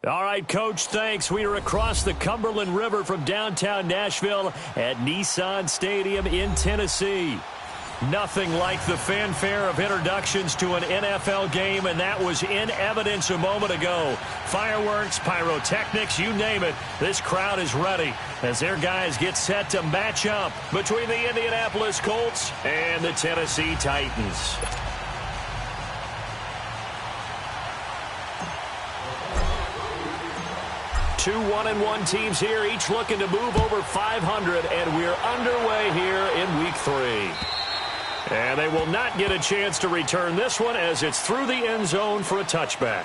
All right, Coach, thanks. We are across the Cumberland River from downtown Nashville at Nissan Stadium in Tennessee. Nothing like the fanfare of introductions to an NFL game, and that was in evidence a moment ago. Fireworks, pyrotechnics, you name it. This crowd is ready as their guys get set to match up between the Indianapolis Colts and the Tennessee Titans. Two 1-1 teams here, each looking to move over 500, and we're underway here in Week 3. And they will not get a chance to return this one as it's through the end zone for a touchback.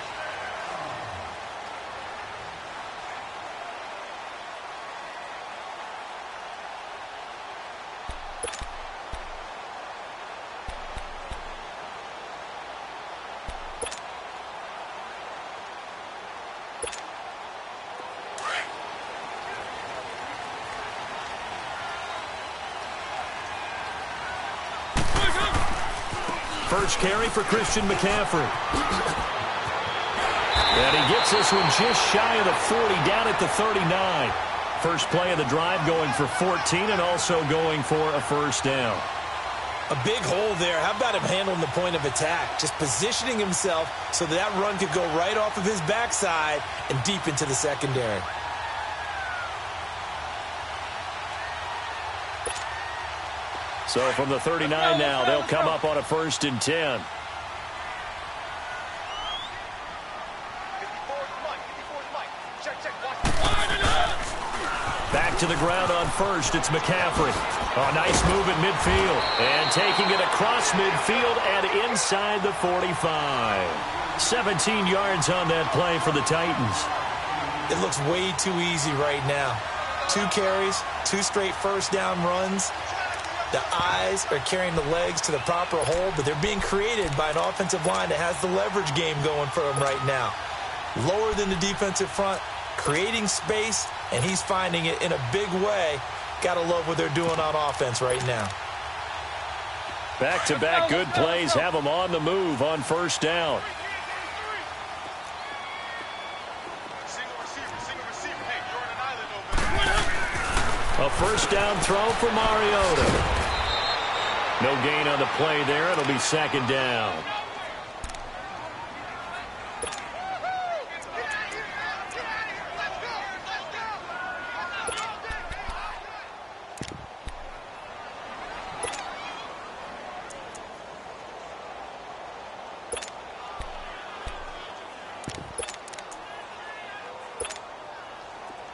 First carry for Christian McCaffrey. And he gets this one just shy of the 40, down at the 39. First play of the drive going for 14 and also going for a first down. A big hole there. How about him handling the point of attack? Just positioning himself so that run could go right off of his backside and deep into the secondary. So from the 39 now, they'll come up on a 1st and 10. Back to the ground on first. It's McCaffrey. A nice move at midfield. And taking it across midfield and inside the 45. 17 yards on that play for the Titans. It looks way too easy right now. 2 carries, 2 straight first down runs. The eyes are carrying the legs to the proper hole, but they're being created by an offensive line that has the leverage game going for them right now. Lower than the defensive front, creating space, and he's finding it in a big way. Got to love what they're doing on offense right now. Back-to-back good plays have them on the move on first down. A first down throw for Mariota. No gain on the play there. It'll be 2nd down.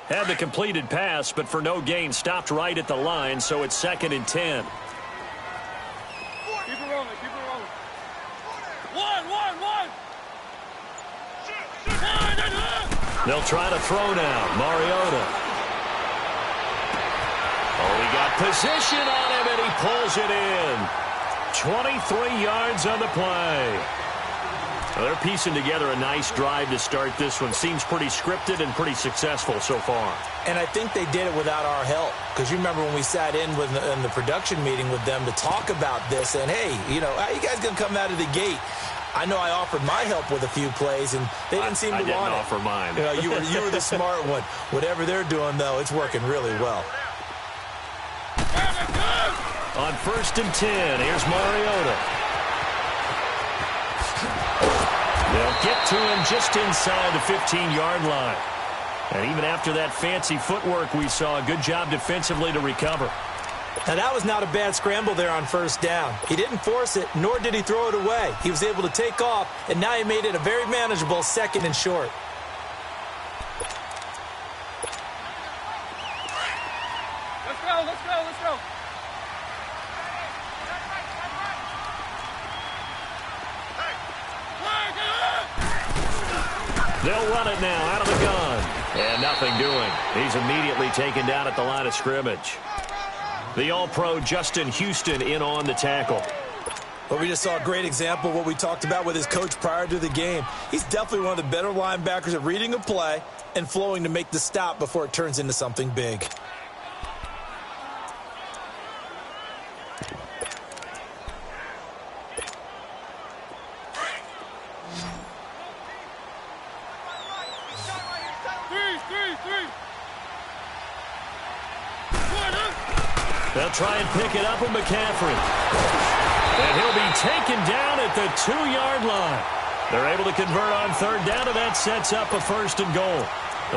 Had the completed pass, but for no gain, stopped right at the line, so it's 2nd and 10. Keep it rolling, keep it rolling. One. They'll try to throw now. Mariota. Oh, he got position on him, and he pulls it in. 23 yards on the play. Well, they're piecing together a nice drive to start this one. Seems pretty scripted and pretty successful so far. And I think they did it without our help. Because you remember when we sat in the production meeting with them to talk about this. And, hey, how you guys going to come out of the gate? I know I offered my help with a few plays, and they didn't seem to want it. I didn't offer mine. You were the smart one. Whatever they're doing, though, it's working really well. On 1st and 10, here's Mariota. They'll get to him just inside the 15-yard line. And even after that fancy footwork we saw, a good job defensively to recover. Now, that was not a bad scramble there on first down. He didn't force it, nor did he throw it away. He was able to take off, and now he made it a very manageable 2nd and short. Let's go. They'll run it now out of the gun. And nothing doing. He's immediately taken down at the line of scrimmage. The All-Pro Justin Houston in on the tackle. But we just saw a great example of what we talked about with his coach prior to the game. He's definitely one of the better linebackers at reading a play and flowing to make the stop before it turns into something big. They'll try and pick it up with McCaffrey. And he'll be taken down at the 2-yard line. They're able to convert on third down, and that sets up a 1st and goal.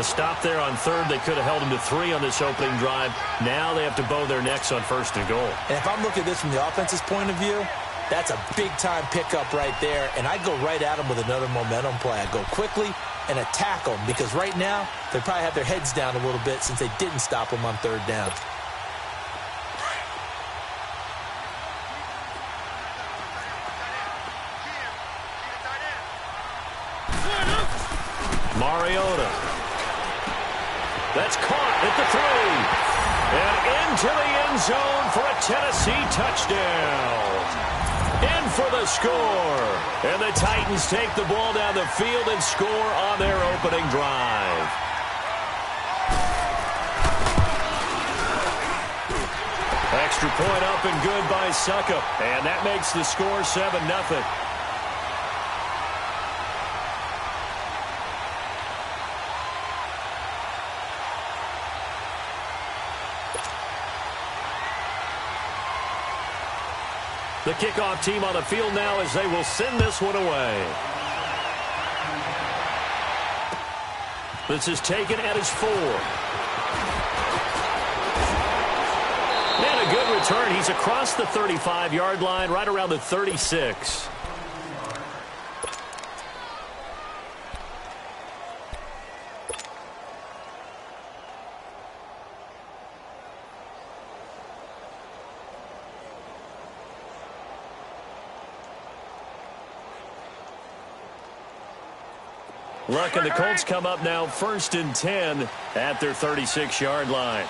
A stop there on third. They could have held him to 3 on this opening drive. Now they have to bow their necks on 1st and goal. And if I'm looking at this from the offense's point of view, that's a big-time pickup right there, and I'd go right at him with another momentum play. I'd go quickly and attack them, because right now they probably have their heads down a little bit since they didn't stop them on third down. Mariota. That's caught at the 3. And into the end zone for a Tennessee touchdown. In for the score. And the Titans take the ball down the field and score on their opening drive. Extra point up and good by Suckup. And that makes the score 7-0. The kickoff team on the field now as they will send this one away. This is taken at his 4. And a good return. He's across the 35-yard line, right around the 36. Luck and the Colts come up now 1st and 10 at their 36-yard line.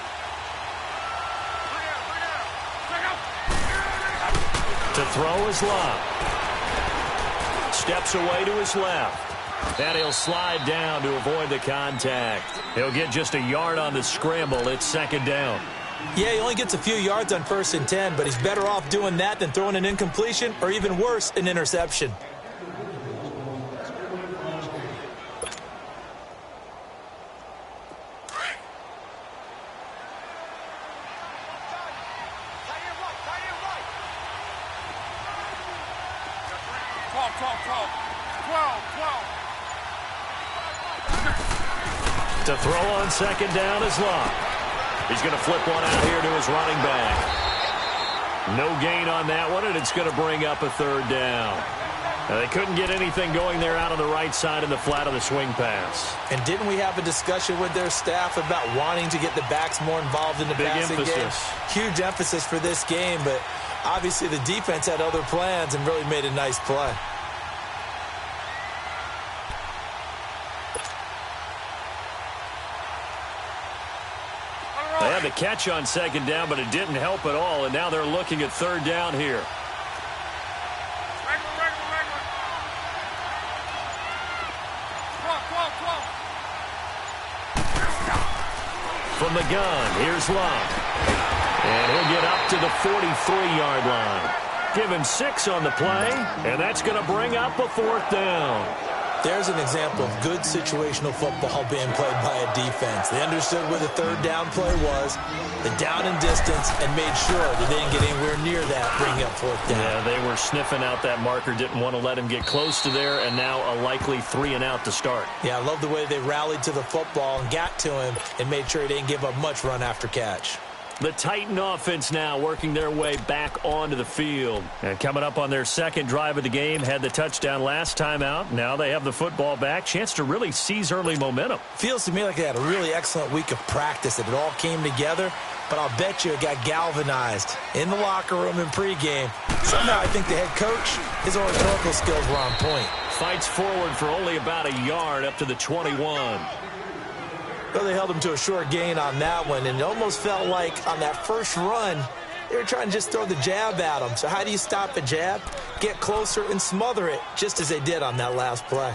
To throw is Locke. Steps away to his left. And he'll slide down to avoid the contact. He'll get just a yard on the scramble. It's 2nd down. Yeah, he only gets a few yards on 1st and 10, but he's better off doing that than throwing an incompletion or even worse, an interception. To throw on 2nd down is Locke. He's going to flip one out here to his running back. No gain on that one, and it's going to bring up a 3rd down. Now, they couldn't get anything going there out on the right side in the flat of the swing pass. And didn't we have a discussion with their staff about wanting to get the backs more involved in the passing game? Huge emphasis for this game, but obviously the defense had other plans and really made a nice play. They had the catch on 2nd down, but it didn't help at all, and now they're looking at 3rd down here. From the gun, here's Locke. And he'll get up to the 43-yard line. Give him 6 on the play, and that's going to bring up a 4th down. There's an example of good situational football being played by a defense. They understood where the 3rd down play was, the down and distance, and made sure they didn't get anywhere near that, bringing up 4th down. Yeah, they were sniffing out that marker, didn't want to let him get close to there, and now a likely 3 and out to start. Yeah, I love the way they rallied to the football and got to him and made sure he didn't give up much run after catch. The Titan offense now working their way back onto the field. And coming up on their 2nd drive of the game, had the touchdown last time out. Now they have the football back. Chance to really seize early momentum. Feels to me like they had a really excellent week of practice, that it all came together. But I'll bet you it got galvanized in the locker room in pregame. Somehow I think the head coach, his oratorical skills were on point. Fights forward for only about a yard up to the 21. Well, they held him to a short gain on that one, and it almost felt like on that first run, they were trying to just throw the jab at him. So how do you stop a jab? Get closer and smother it, just as they did on that last play.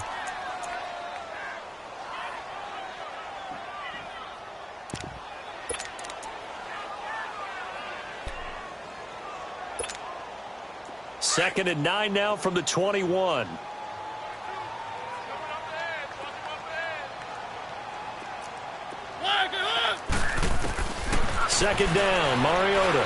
Second and 9 now from the 21. Second down, Mariota.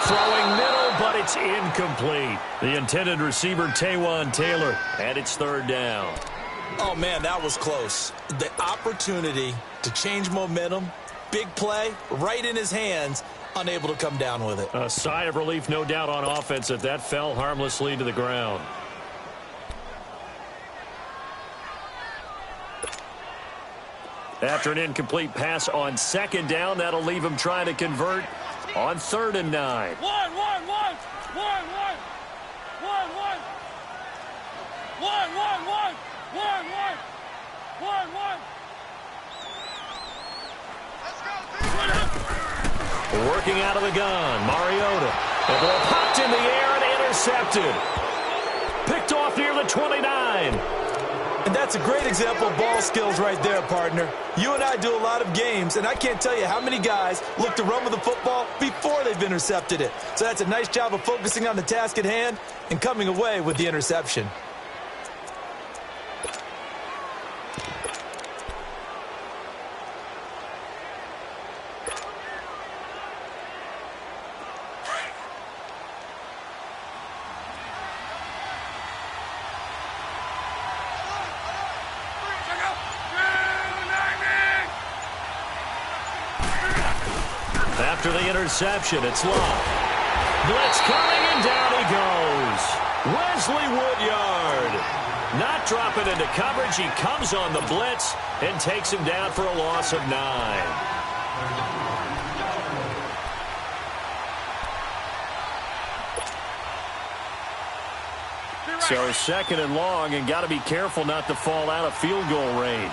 Throwing middle, but it's incomplete. The intended receiver, Taywan Taylor, and it's third down. Oh, man, that was close. The opportunity to change momentum, big play, right in his hands, unable to come down with it. A sigh of relief, no doubt, on offense that fell harmlessly to the ground. After an incomplete pass on second down, that'll leave him trying to convert on 3rd and 9. Working out of the gun, Mariota. The ball popped in the air and intercepted. Picked off near the 29. And that's a great example of ball skills right there, partner. You and I do a lot of games, and I can't tell you how many guys look to run with the football before they've intercepted it. So that's a nice job of focusing on the task at hand and coming away with the interception. After the interception, it's Love. Blitz coming, and down he goes. Wesley Woodyard. Not dropping into coverage. He comes on the blitz and takes him down for a loss of 9. So 2nd and long, and got to be careful not to fall out of field goal range.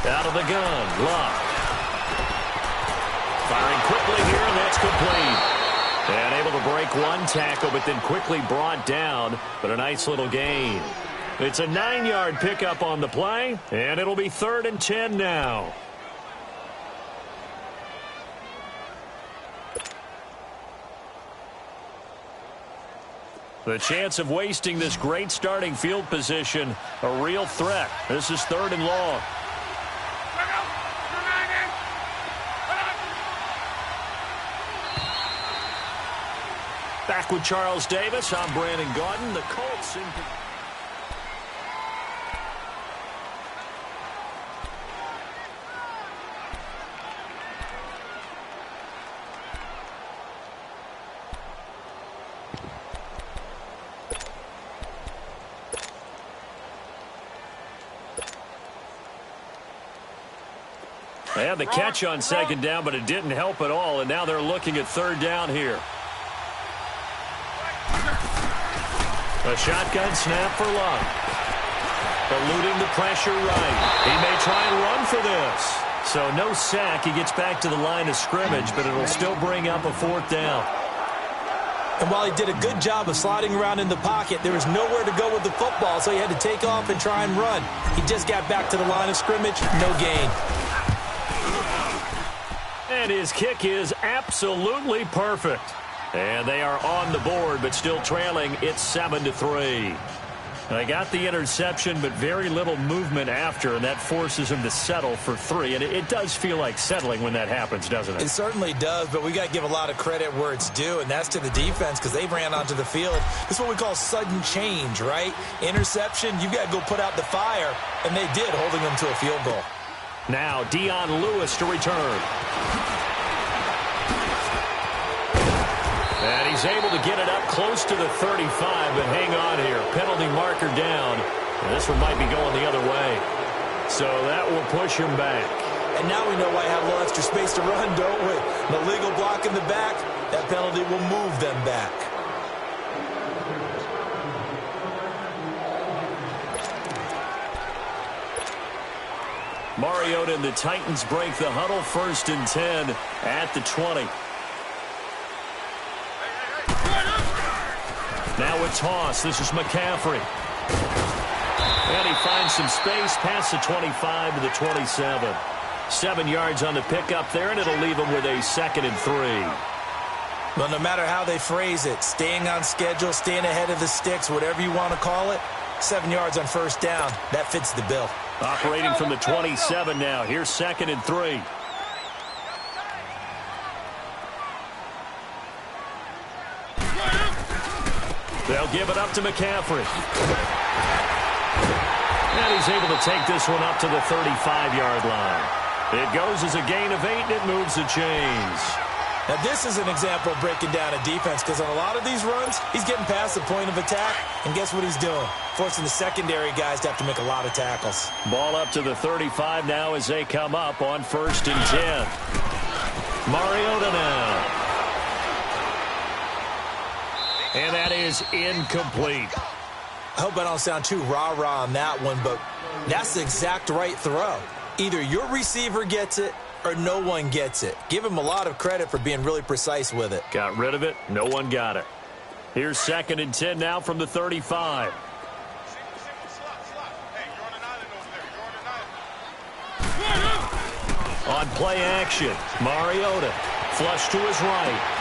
Out of the gun, Love. Firing quickly here, and that's complete. And able to break one tackle, but then quickly brought down, but a nice little gain. It's a 9-yard pickup on the play, and it'll be 3rd and 10 now. The chance of wasting this great starting field position, a real threat. This is 3rd and long. Back with Charles Davis, I'm Brandon Gaudin. The Colts in... They had the catch on 2nd down, but it didn't help at all, and now they're looking at 3rd down here. A shotgun snap for Love. Eluding the pressure right. He may try and run for this. So no sack. He gets back to the line of scrimmage, but it'll still bring up a 4th down. And while he did a good job of sliding around in the pocket, there was nowhere to go with the football, so he had to take off and try and run. He just got back to the line of scrimmage. No gain. And his kick is absolutely perfect. And they are on the board, but still trailing. It's 7-3. They got the interception, but very little movement after, and that forces him to settle for 3. And it does feel like settling when that happens, doesn't it? It certainly does, but we got to give a lot of credit where it's due, and that's to the defense because they ran onto the field. This is what we call sudden change, right? Interception, you got to go put out the fire, and they did, holding them to a field goal. Now Dion Lewis to return. And he's able to get it up close to the 35, but hang on here. Penalty marker down. And this one might be going the other way. So that will push him back. And now we know why I have a little extra space to run, don't we? The legal block in the back, that penalty will move them back. Mariota and the Titans break the huddle. 1st and 10 at the 20. Now a toss. This is McCaffrey. And he finds some space past the 25 to the 27. 7 yards on the pickup there, and it'll leave him with a 2nd and 3. Well, no matter how they phrase it, staying on schedule, staying ahead of the sticks, whatever you want to call it, 7 yards on 1st down, that fits the bill. Operating from the 27 now. Here's 2nd and 3. They'll give it up to McCaffrey. And he's able to take this one up to the 35-yard line. It goes as a gain of 8, and it moves the chains. Now, this is an example of breaking down a defense because on a lot of these runs, he's getting past the point of attack, and guess what he's doing? Forcing the secondary guys to have to make a lot of tackles. Ball up to the 35 now as they come up on 1st and 10. Mariota now. And that is incomplete. I hope I don't sound too rah-rah on that one, but that's the exact right throw. Either your receiver gets it or no one gets it. Give him a lot of credit for being really precise with it. Got rid of it. No one got it. Here's 2nd and 10 now from the 35. On play action, Mariota. Flush to his right.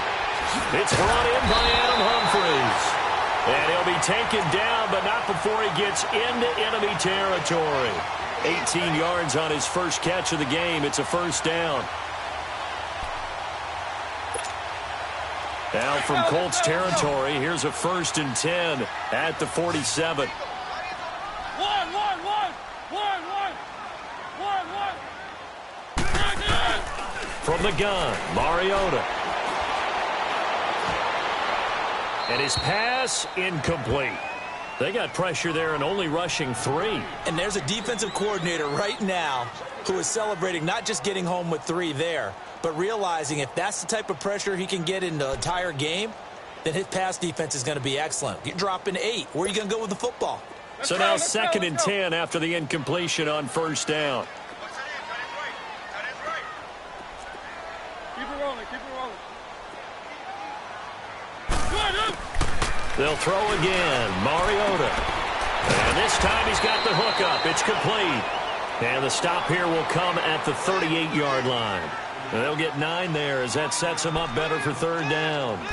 It's brought in by Adam Humphries. And he'll be taken down, but not before he gets into enemy territory. 18 yards on his first catch of the game. It's a 1st down. Now from Colts territory, here's a 1st and 10 at the 47. From the gun, Mariota. And his pass incomplete. They got pressure there and only rushing 3. And there's a defensive coordinator right now who is celebrating not just getting home with 3 there, but realizing if that's the type of pressure he can get in the entire game, then his pass defense is going to be excellent. You're dropping 8. Where are you going to go with the football? So now 2nd and 10 after the incompletion on 1st down. Keep it rolling. They'll throw again. Mariota. And this time he's got the hook up. It's complete. And the stop here will come at the 38-yard line. And they'll get 9 there as that sets them up better for 3rd down.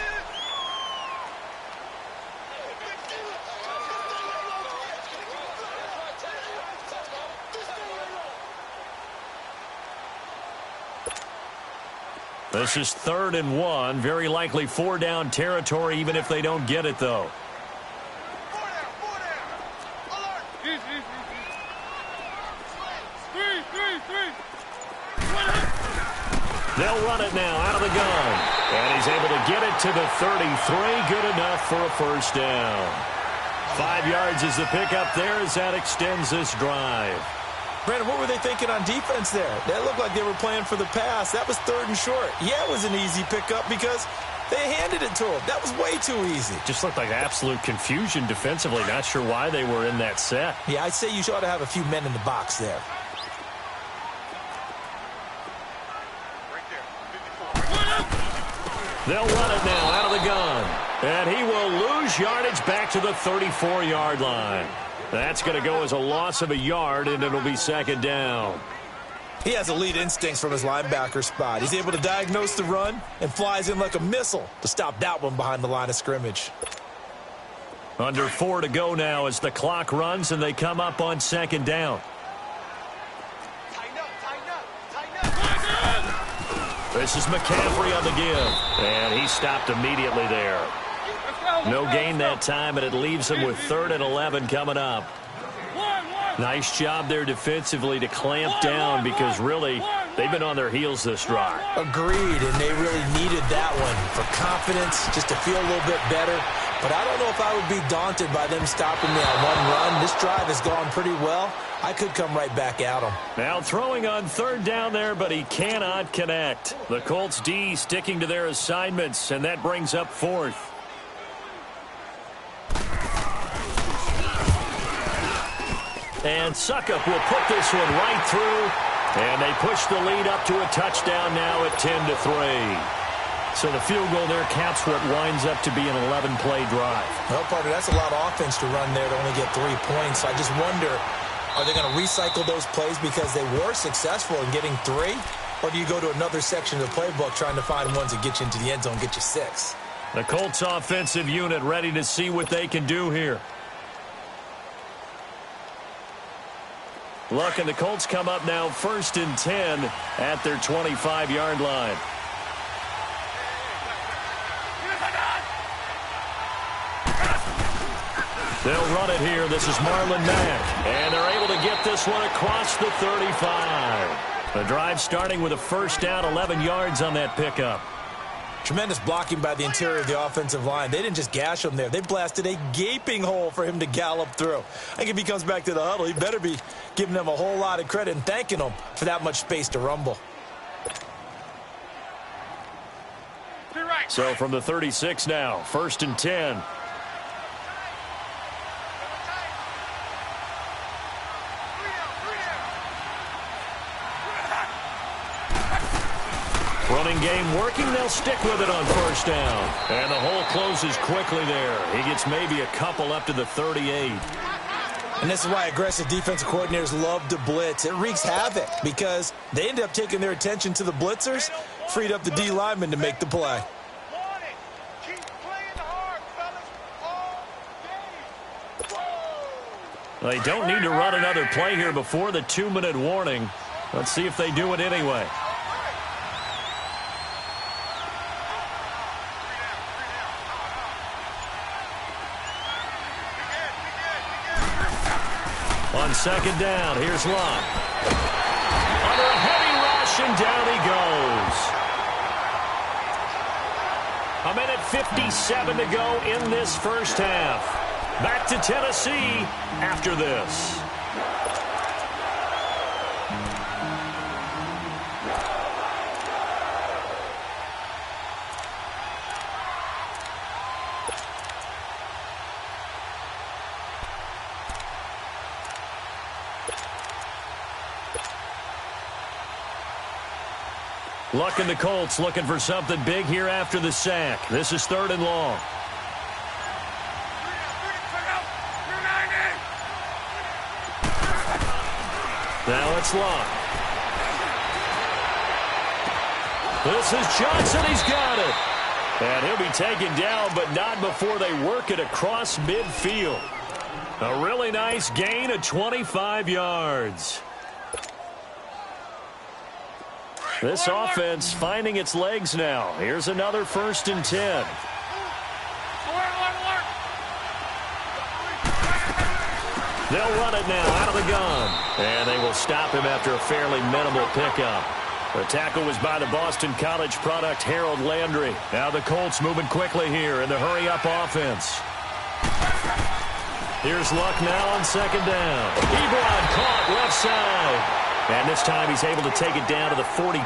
This is 3rd and 1. Very likely 4-down territory, even if they don't get it, though. They'll run it now out of the gun. And he's able to get it to the 33. Good enough for a 1st down. 5 yards is the pickup there as that extends this drive. Brandon, what were they thinking on defense there? That looked like they were playing for the pass. That was 3rd and short. Yeah, it was an easy pickup because they handed it to him. That was way too easy. Just looked like absolute confusion defensively. Not sure why they were in that set. Yeah, I'd say you ought to have a few men in the box there. They'll run it now out of the gun. And he will lose yardage back to the 34-yard line. That's going to go as a loss of a yard, and it'll be 2nd down. He has elite instincts from his linebacker spot. He's able to diagnose the run and flies in like a missile to stop that one behind the line of scrimmage. Under 4 to go now as the clock runs, and they come up on 2nd down. This is McCaffrey on the give, and he stopped immediately there. No gain that time, and it leaves him with 3rd and 11 coming up. Nice job there defensively to clamp down because really they've been on their heels this drive. Agreed, and they really needed that one for confidence, just to feel a little bit better. But I don't know if I would be daunted by them stopping me on one run. This drive has gone pretty well. I could come right back at them. Now throwing on 3rd down there, but he cannot connect. The Colts D sticking to their assignments, and that brings up 4th. And Suckup will put this one right through, and they push the lead up to a touchdown now at 10-3. So the field goal there caps what winds up to be an 11-play drive. Well, partner, that's a lot of offense to run there to only get 3 points. I just wonder, are they going to recycle those plays because they were successful in getting 3? Or do you go to another section of the playbook trying to find ones that get you into the end zone and get you 6? The Colts offensive unit ready to see what they can do here. Look, and the Colts come up now 1st and 10 at their 25-yard line. They'll run it here. This is Marlon Mack. And they're able to get this one across the 35. The drive starting with a first down, 11 yards on that pickup. Tremendous blocking by the interior of the offensive line. They didn't just gash him there. They blasted a gaping hole for him to gallop through. I think if he comes back to the huddle, he better be giving them a whole lot of credit and thanking them for that much space to rumble. So from the 36 now, 1st and 10. Running game working. They'll stick with it on first down. And the hole closes quickly there. He gets maybe a couple up to the 38. And this is why aggressive defensive coordinators love to blitz. It wreaks havoc because they end up taking their attention to the blitzers, freed up the D lineman to make the play. They don't need to run another play here before the 2-minute warning. Let's see if they do it anyway. On second down, here's Locke. Under a heavy rush, and down he goes. A minute 57 to go in this first half. Back to Tennessee after this. Luck in the Colts looking for something big here after the sack. This is 3rd and long. Now it's Locke. This is Johnson. He's got it. And he'll be taken down, but not before they work it across midfield. A really nice gain of 25 yards. This offense finding its legs now. Here's another 1st and 10. They'll run it now out of the gun. And they will stop him after a fairly minimal pickup. The tackle was by the Boston College product, Harold Landry. Now the Colts moving quickly here in the hurry-up offense. Here's Luck now on second down. Ebron caught left side. And this time he's able to take it down to the 42.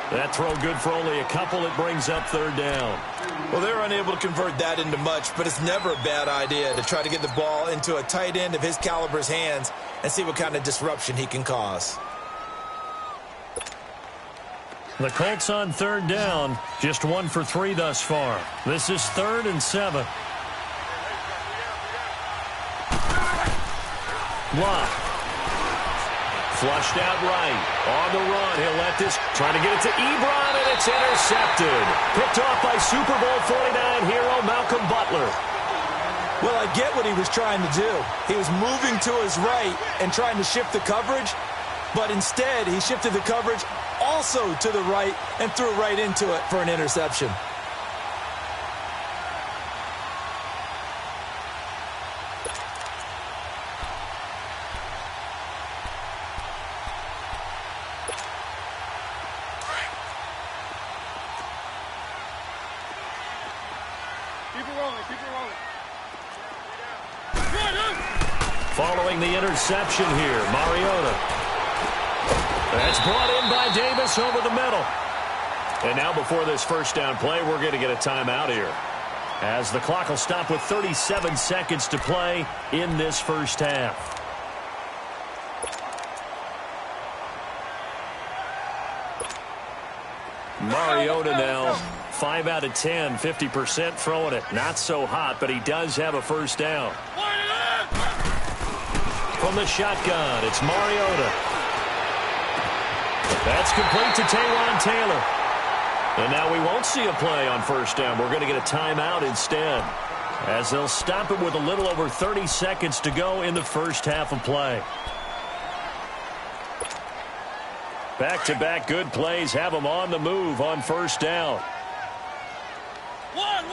That throw good for only a couple. It brings up 3rd down. Well, they're unable to convert that into much, but it's never a bad idea to try to get the ball into a tight end of his caliber's hands and see what kind of disruption he can cause. The Colts on 3rd down, just 1 for 3 thus far. This is 3rd and 7. Block. Flushed out right. On the run. He'll let this, trying to get it to Ebron, and it's intercepted. Picked off by Super Bowl 49 hero Malcolm Butler. Well, I get what he was trying to do. He was moving to his right and trying to shift the coverage, but instead he shifted the coverage also to the right and threw right into it for an interception. Following the interception here, Mariota. That's brought in by Davis over the middle. And now before this first down play, we're going to get a timeout here, as the clock will stop with 37 seconds to play in this first half. Mariota now 5 out of 10, 50% throwing it. Not so hot, but he does have a first down. From the shotgun, it's Mariota. That's complete to Taywan Taylor. And now we won't see a play on first down. We're going to get a timeout instead, as they'll stop it with a little over 30 seconds to go in the first half of play. Back-to-back good plays have them on the move on first down. One.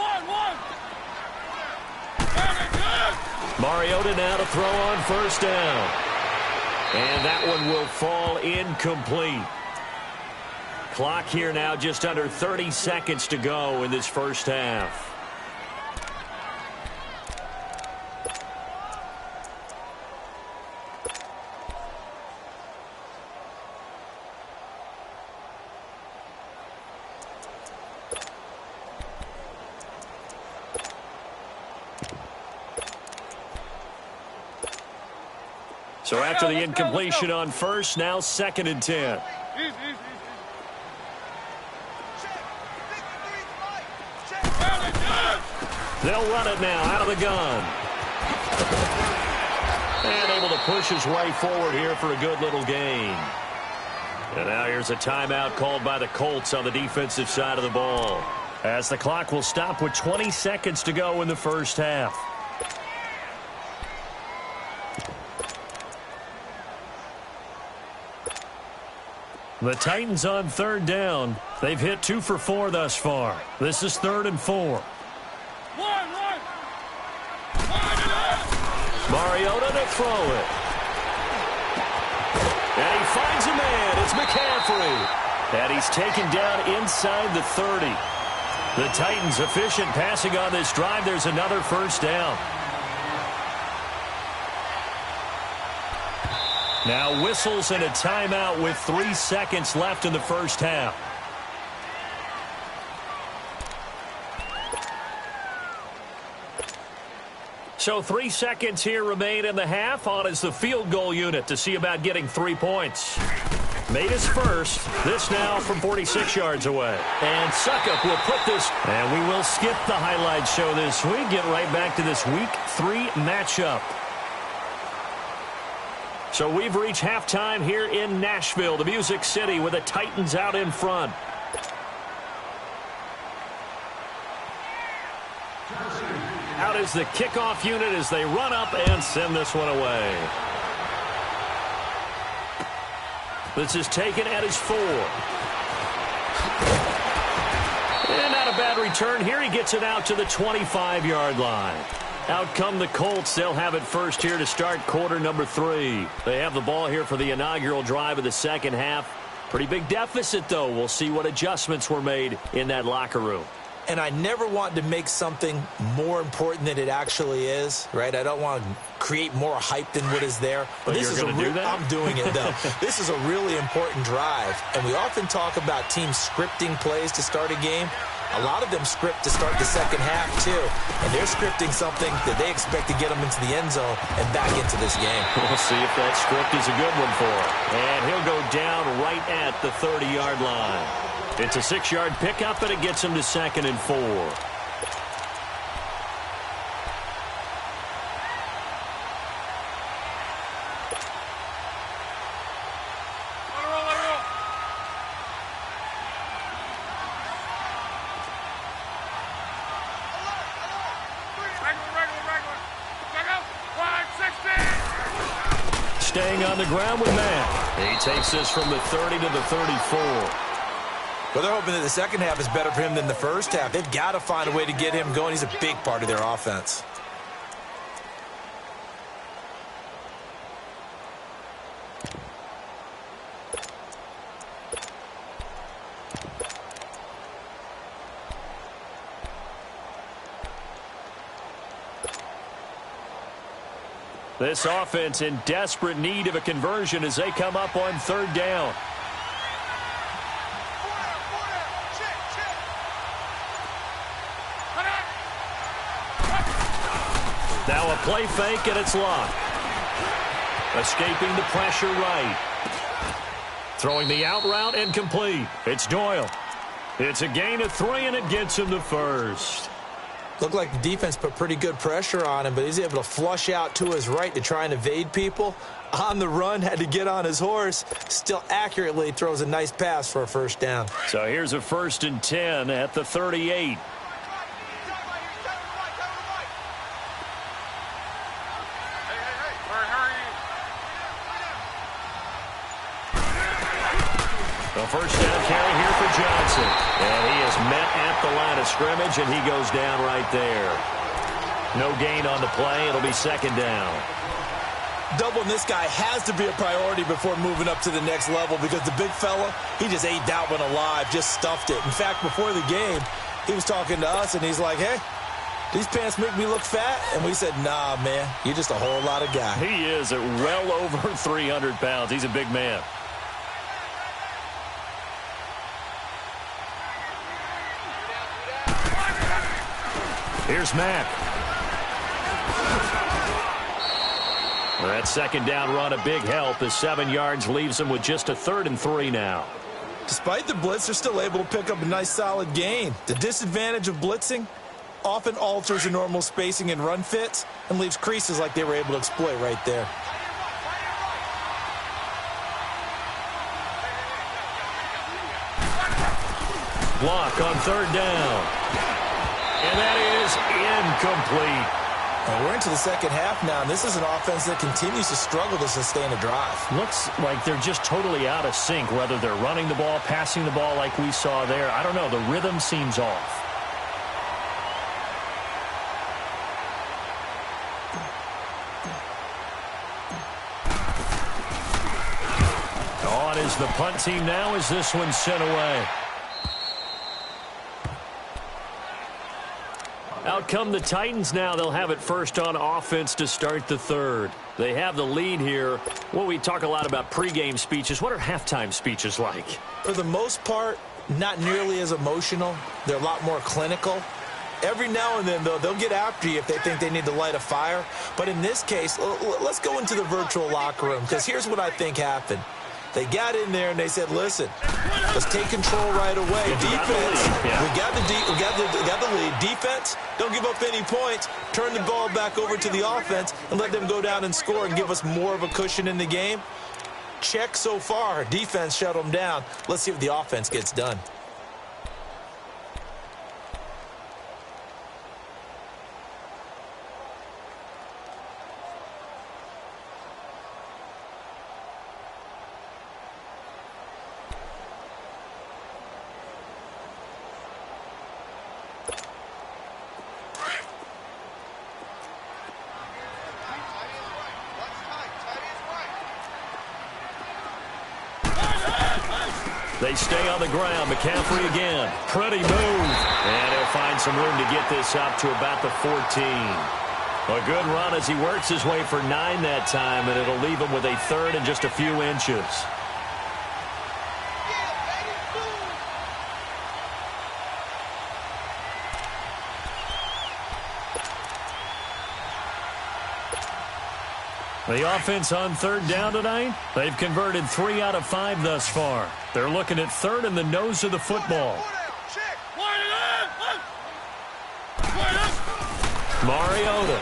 Mariota now to throw on first down. And that one will fall incomplete. Clock here now just under 30 seconds to go in this first half. So after the incompletion on first, now 2nd and 10. Easy. They'll run it now out of the gun. And able to push his way forward here for a good little gain. And now here's a timeout called by the Colts on the defensive side of the ball, as the clock will stop with 20 seconds to go in the first half. The Titans on 3rd down. They've hit 2 for 4 thus far. This is 3rd and 4. One. Mariota to throw it. And he finds a man. It's McCaffrey. And he's taken down inside the 30. The Titans efficient passing on this drive. There's another first down. Now whistles and a timeout with 3 seconds left in the first half. So 3 seconds here remain in the half. On is the field goal unit to see about getting 3 points. Made his first. This now from 46 yards away. And Suckup will put this. And we will skip the highlight show this week. Get right back to this Week 3 matchup. So we've reached halftime here in Nashville, the Music City, with the Titans out in front. Out is the kickoff unit as they run up and send this one away. This is taken at his 4. And not a bad return here. He gets it out to the 25-yard line. Out come the Colts. They'll have it first here to start quarter number 3. They have the ball here for the inaugural drive of the second half. Pretty big deficit, though. We'll see what adjustments were made in that locker room. And I never want to make something more important than it actually is, right? I don't want to create more hype than what is there. But this you're going to do that? I'm doing it, though. This is a really important drive. And we often talk about teams scripting plays to start a game. A lot of them script to start the second half, too. And they're scripting something that they expect to get them into the end zone and back into this game. We'll see if that script is a good one for him. And he'll go down right at the 30-yard line. It's a 6-yard pickup, and it gets him to 2nd and 4. Staying on the ground with Matt. He takes this from the 30 to the 34. Well, they're hoping that the second half is better for him than the first half. They've got to find a way to get him going. He's a big part of their offense. This offense in desperate need of a conversion as they come up on 3rd down. Now a play fake, and it's locked. Escaping the pressure right. Throwing the out route and complete. It's Doyle. It's a gain of 3, and it gets him the first. Looked like the defense put pretty good pressure on him, but he's able to flush out to his right to try and evade people. On the run, had to get on his horse. Still accurately throws a nice pass for a first down. So here's a 1st and 10 at the 38. play here for Johnson. And he is met at the line of scrimmage, and he goes down right there. No gain on the play. It'll be second down. Doubling this guy has to be a priority before moving up to the next level because the big fella, he just ate that one alive, just stuffed it. In fact, before the game, he was talking to us, and he's like, hey, these pants make me look fat? And we said, nah, man, you're just a whole lot of guy. He is at well over 300 pounds. He's a big man. Here's Mack. That second down run, a big help. The 7 yards leaves him with just a 3rd and 3 now. Despite the blitz, they're still able to pick up a nice, solid gain. The disadvantage of blitzing often alters your normal spacing and run fits and leaves creases like they were able to exploit right there. Block on 3rd down. And that is incomplete. And we're into the second half now, and this is an offense that continues to struggle to sustain a drive. Looks like they're just totally out of sync, whether they're running the ball, passing the ball like we saw there. I don't know. The rhythm seems off. On is the punt team now as this one's sent away. Out come the Titans now. They'll have it first on offense to start the 3rd. They have the lead here. Well, we talk a lot about pregame speeches. What are halftime speeches like? For the most part, not nearly as emotional. They're a lot more clinical. Every now and then, though, they'll get after you if they think they need to light a fire. But in this case, let's go into the virtual locker room, because here's what I think happened. They got in there and they said, listen, let's take control right away. Defense, we got the lead. Defense, don't give up any points. Turn the ball back over to the offense and let them go down and score and give us more of a cushion in the game. Check so far. Defense shut them down. Let's see if the offense gets done. They stay on the ground. McCaffrey again. Pretty move. And he'll find some room to get this up to about the 14. A good run as he works his way for 9 that time, and it'll leave him with a 3rd and just a few inches. The offense on 3rd down tonight, they've converted 3 out of 5 thus far. They're looking at 3rd in the nose of the football. Mariota.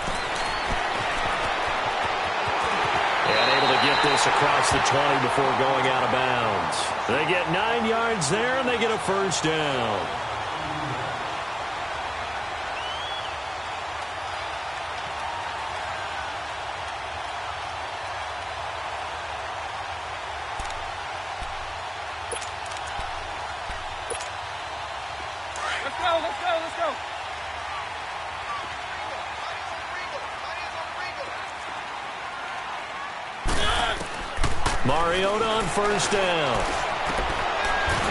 And able to get this across the 20 before going out of bounds. They get 9 yards there, and they get a first down. Let's go. Mariota on first down.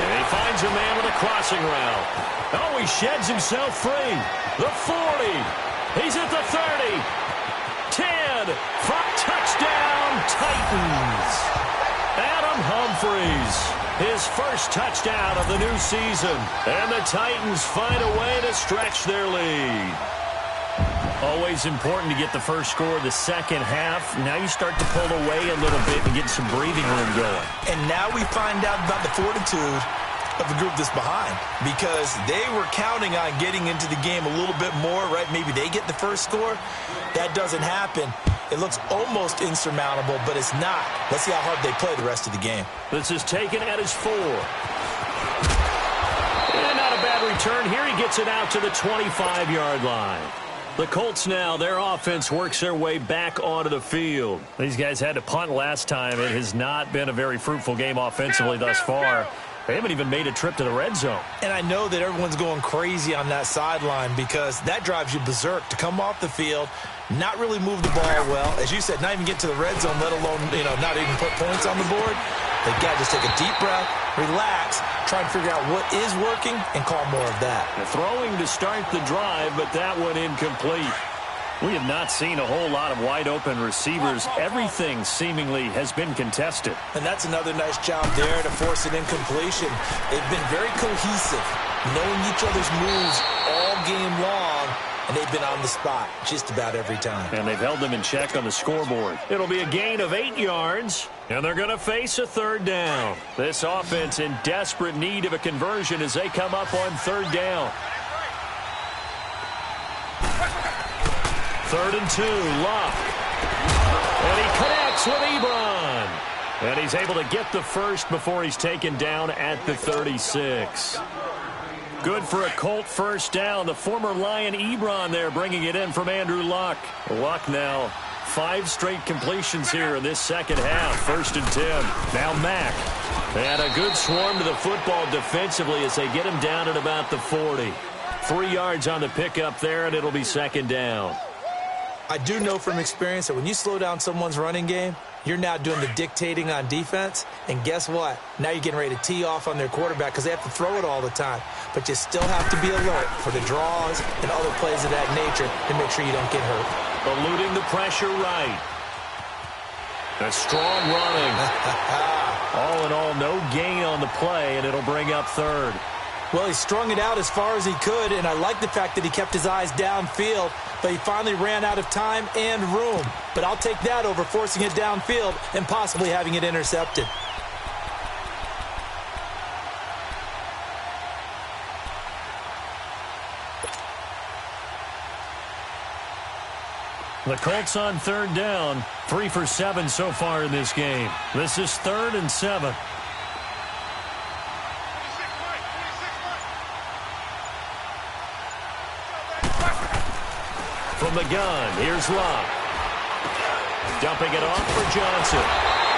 And he finds a man with a crossing route. Oh, he sheds himself free. The 40. He's at the 30. 10. For touchdown, Titans. Adam Humphries. His first touchdown of the new season. And the Titans find a way to stretch their lead. Always important to get the first score of the second half. Now you start to pull away a little bit and get some breathing room going. And now we find out about the fortitude of the group that's behind, because they were counting on getting into the game a little bit more, right? Maybe they get the first score. That doesn't happen. It looks almost insurmountable, but it's not. Let's see how hard they play the rest of the game. This is taken at his 4. And not a bad return here. He gets it out to the 25-yard line. The Colts now, their offense works their way back onto the field. These guys had to punt last time. It has not been a very fruitful game offensively thus far. They haven't even made a trip to the red zone. And I know that everyone's going crazy on that sideline because that drives you berserk to come off the field, not really move the ball well. As you said, not even get to the red zone, let alone, not even put points on the board. They've got to just take a deep breath, relax, try and figure out what is working, and call more of that. The throwing to start the drive, but that one incomplete. We have not seen a whole lot of wide-open receivers. Everything seemingly has been contested. And that's another nice job there to force an incompletion. They've been very cohesive, knowing each other's moves all game long, and they've been on the spot just about every time. And they've held them in check on the scoreboard. It'll be a gain of 8 yards, and they're going to face a third down. This offense in desperate need of a conversion as they come up on third down. 3rd and 2, Luck. And he connects with Ebron. And he's able to get the first before he's taken down at the 36. Good for a Colt first down. The former Lion Ebron there bringing it in from Andrew Luck. Luck now 5 straight completions here in this second half. 1st and 10. Now Mack. And a good swarm to the football defensively as they get him down at about the 40. 3 yards on the pickup there, and it'll be 2nd down. I do know from experience that when you slow down someone's running game, you're now doing the dictating on defense. And guess what? Now you're getting ready to tee off on their quarterback because they have to throw it all the time. But you still have to be alert for the draws and other plays of that nature to make sure you don't get hurt. Eluding the pressure right. A strong running. All in all, no gain on the play, and it'll bring up 3rd. Well, he strung it out as far as he could, and I like the fact that he kept his eyes downfield, but he finally ran out of time and room. But I'll take that over forcing it downfield and possibly having it intercepted. The Colts on 3rd down. 3 for 7 so far in this game. This is 3rd and 7. From the gun, here's Luck. Dumping it off for Johnson.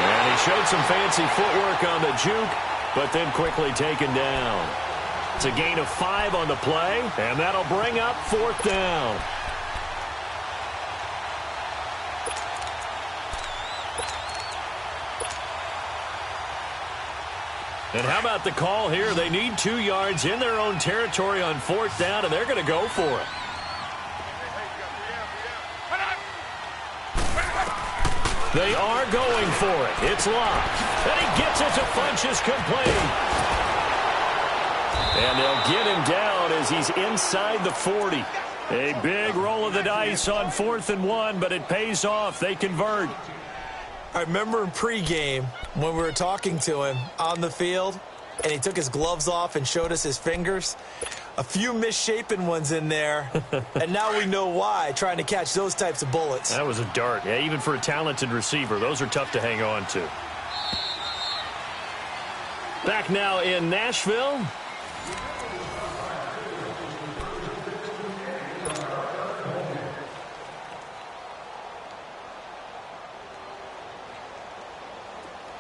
And he showed some fancy footwork on the juke, but then quickly taken down. It's a gain of 5 on the play, and that'll bring up 4th down. And how about the call here? They need 2 yards in their own territory on 4th down, and they're going to go for it. They are going for it. It's locked. And he gets it to Funchess complete. And they'll get him down as he's inside the 40. A big roll of the dice on 4th and 1, but it pays off. They convert. I remember in pregame when we were talking to him on the field, and he took his gloves off and showed us his fingers. A few misshapen ones in there, and now we know why, trying to catch those types of bullets. That was a dart. Yeah, even for a talented receiver, those are tough to hang on to. Back now in Nashville.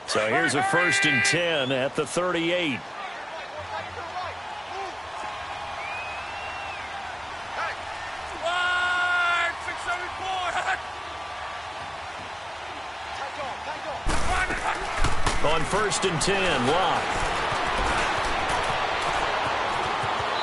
So here's a 1st and 10 at the 38. On 1st and 10, Luck.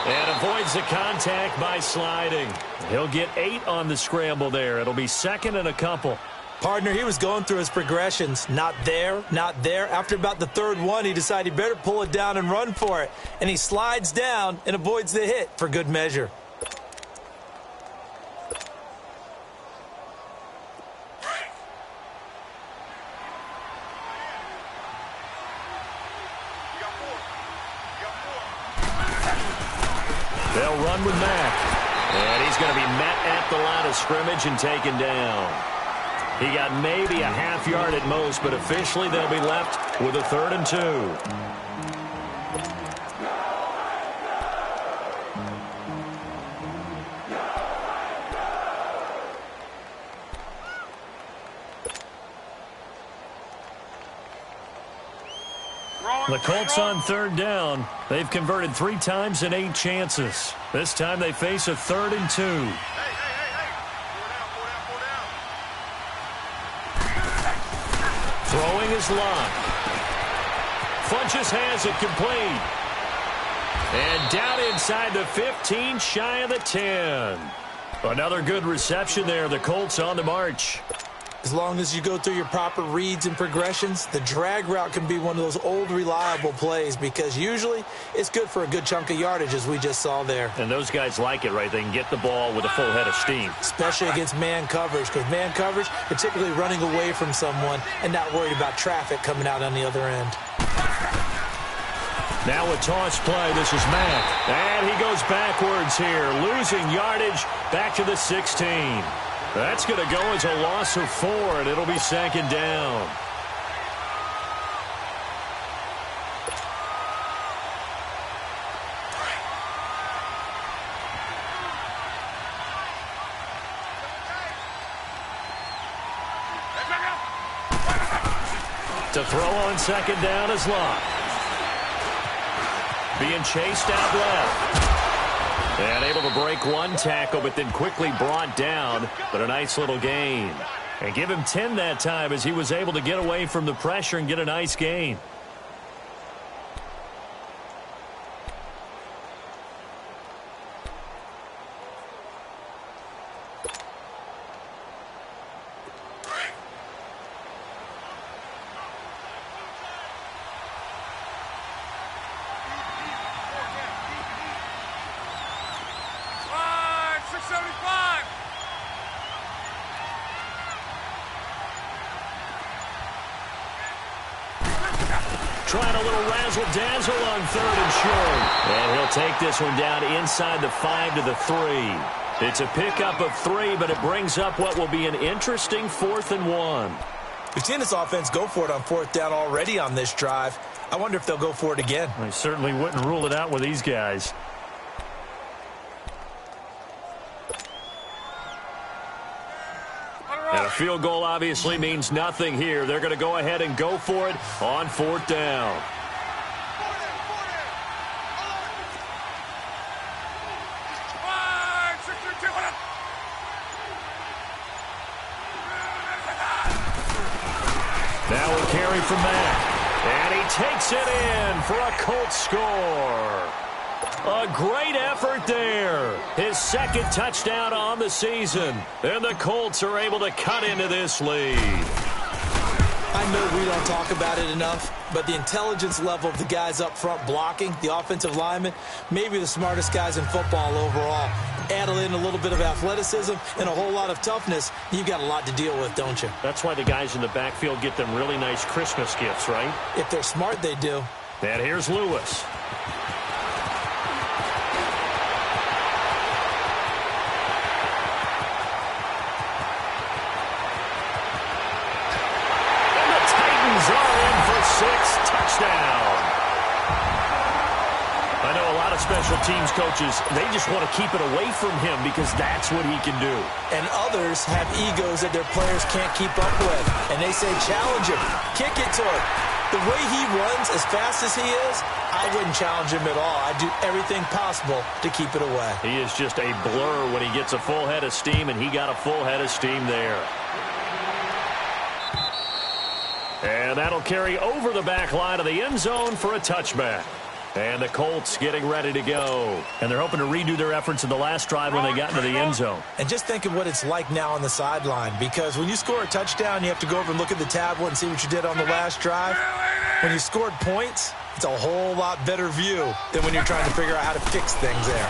And avoids the contact by sliding. He'll get 8 on the scramble there. It'll be 2nd and a couple. Partner, he was going through his progressions. Not there, not there. After about the 3rd one, he decided he better pull it down and run for it. And he slides down and avoids the hit for good measure. They'll run with Mack. And he's going to be met at the line of scrimmage and taken down. He got maybe a half yard at most, but officially they'll be left with a 3rd and 2. The Colts on third down. They've converted 3 times in 8 chances. This time they face a 3rd and 2. Throwing is Locke. Funches has it complete. And down inside the 15, shy of the 10. Another good reception there. The Colts on the march. As long as you go through your proper reads and progressions, the drag route can be one of those old reliable plays because usually it's good for a good chunk of yardage, as we just saw there. And those guys like it, right? They can get the ball with a full head of steam. Especially against man coverage, because man coverage, particularly running away from someone and not worried about traffic coming out on the other end. Now a toss play. This is Mack. And he goes backwards here, losing yardage back to the 16. That's going to go as a loss of 4, and it'll be 2nd down. To throw on 2nd down is Locke. Being chased out left. And able to break 1 tackle, but then quickly brought down. But a nice little gain. And give him 10 that time as he was able to get away from the pressure and get a nice gain. Trying a little razzle-dazzle on 3rd and short. And he'll take this one down inside the 5 to the 3. It's a pickup of 3, but it brings up what will be an interesting 4th and 1. We've seen this offense go for it on 4th down already on this drive. I wonder if they'll go for it again. I certainly wouldn't rule it out with these guys. And a field goal obviously means nothing here. They're going to go ahead and go for it on 4th down. Now a carry from Mack. And he takes it in for a Colts score. A great effort there. His 2nd touchdown on the season. And the Colts are able to cut into this lead. I know we don't talk about it enough, but the intelligence level of the guys up front blocking, the offensive linemen, maybe the smartest guys in football overall. Add in a little bit of athleticism and a whole lot of toughness, you've got a lot to deal with, don't you? That's why the guys in the backfield get them really nice Christmas gifts, right? If they're smart, they do. And here's Lewis. Touchdown. I know a lot of special teams coaches, they just want to keep it away from him because that's what he can do. And others have egos that their players can't keep up with. And they say, challenge him, kick it to him. The way he runs as fast as he is, I wouldn't challenge him at all. I'd do everything possible to keep it away. He is just a blur when he gets a full head of steam, and he got a full head of steam there. And that'll carry over the back line of the end zone for a touchback. And the Colts getting ready to go. And they're hoping to redo their efforts in the last drive when they got into the end zone. And just think of what it's like now on the sideline. Because when you score a touchdown, you have to go over and look at the tablet and see what you did on the last drive. When you scored points, it's a whole lot better view than when you're trying to figure out how to fix things there.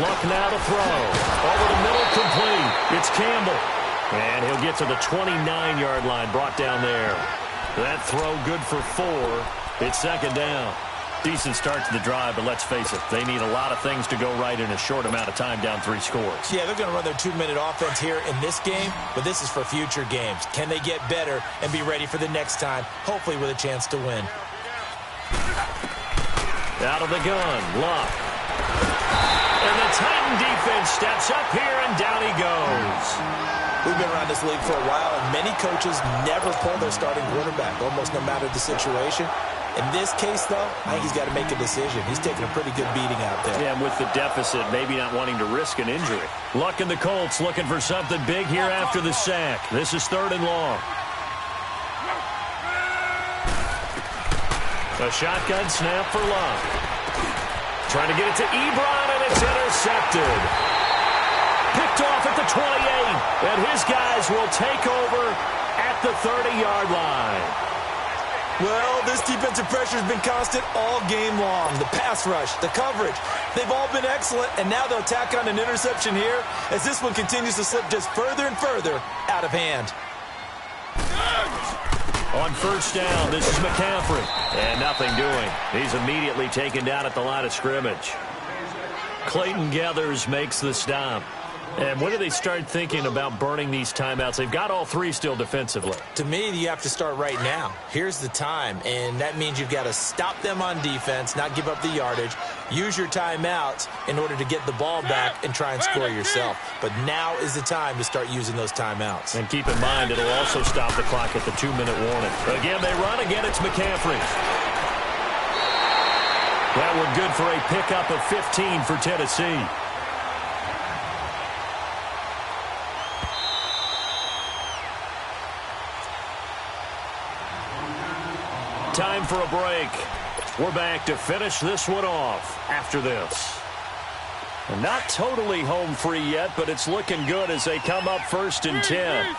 Luck now to throw. Over the middle, complete. It's Campbell. And he'll get to the 29-yard line, brought down there. That throw good for 4. It's 2nd down. Decent start to the drive, but let's face it, they need a lot of things to go right in a short amount of time, down 3 scores. Yeah, they're going to run their 2-minute offense here in this game, but this is for future games. Can they get better and be ready for the next time, hopefully with a chance to win? Out of the gun, Locke. And the Titan defense steps up here, and down he goes. We've been around this league for a while, and many coaches never pull their starting quarterback, almost no matter the situation. In this case, though, I think he's got to make a decision. He's taking a pretty good beating out there. Yeah, and with the deficit, maybe not wanting to risk an injury. Luck and the Colts looking for something big here after the sack. This is 3rd and long. A shotgun snap for Luck. Trying to get it to Ebron, and it's intercepted. Picked off at the 28, and his guys will take over at the 30-yard line. Well, this defensive pressure has been constant all game long. The pass rush, the coverage, they've all been excellent, and now they'll tack on an interception here as this one continues to slip just further and further out of hand. On 1st down, this is McCaffrey, and nothing doing. He's immediately taken down at the line of scrimmage. Clayton Gathers makes the stop. And when do they start thinking about burning these timeouts? They've got all 3 still defensively. To me, you have to start right now. Here's the time, and that means you've got to stop them on defense, not give up the yardage, use your timeouts in order to get the ball back and try and score yourself. But now is the time to start using those timeouts. And keep in mind, it'll also stop the clock at the 2-minute warning. Again, they run. Again, it's McCaffrey. That one good for a pickup of 15 for Tennessee. Time for a break. We're back to finish this one off after this. Not totally home free yet, but it's looking good as they come up 1st and 10.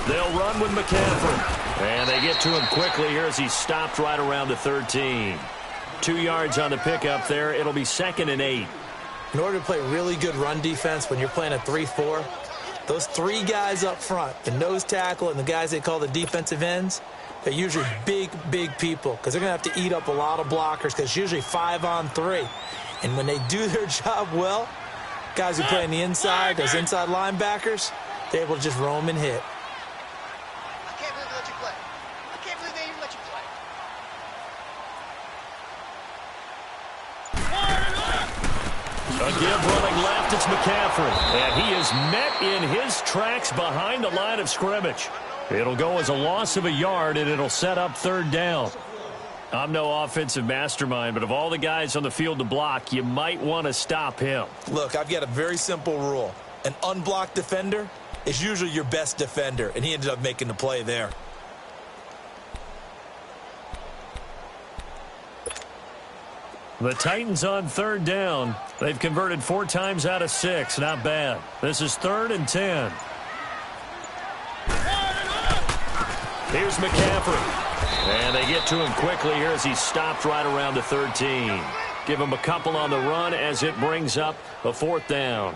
They'll run with McCaffrey. And they get to him quickly here as he's stopped right around the 13. 2 yards on the pickup there. It'll be 2nd and 8. In order to play really good run defense when you're playing a 3-4, those 3 guys up front, the nose tackle and the guys they call the defensive ends, they're usually big, big people because they're going to have to eat up a lot of blockers because it's usually 5-on-3. And when they do their job well, guys who play on the inside, those inside linebackers, they're able to just roam and hit. I can't believe they let you play. I can't believe they even let you play. Again, running left, it's McCaffrey. And he is met in his tracks behind the line of scrimmage. It'll go as a loss of a yard, and it'll set up 3rd down. I'm no offensive mastermind, but of all the guys on the field to block, you might want to stop him. Look, I've got a very simple rule. An unblocked defender is usually your best defender, and he ended up making the play there. The Titans on 3rd down. They've converted 4 times out of 6. Not bad. This is 3rd and 10. Here's McCaffrey. And they get to him quickly here as he's stopped right around the 13. Give him a couple on the run as it brings up a 4th down.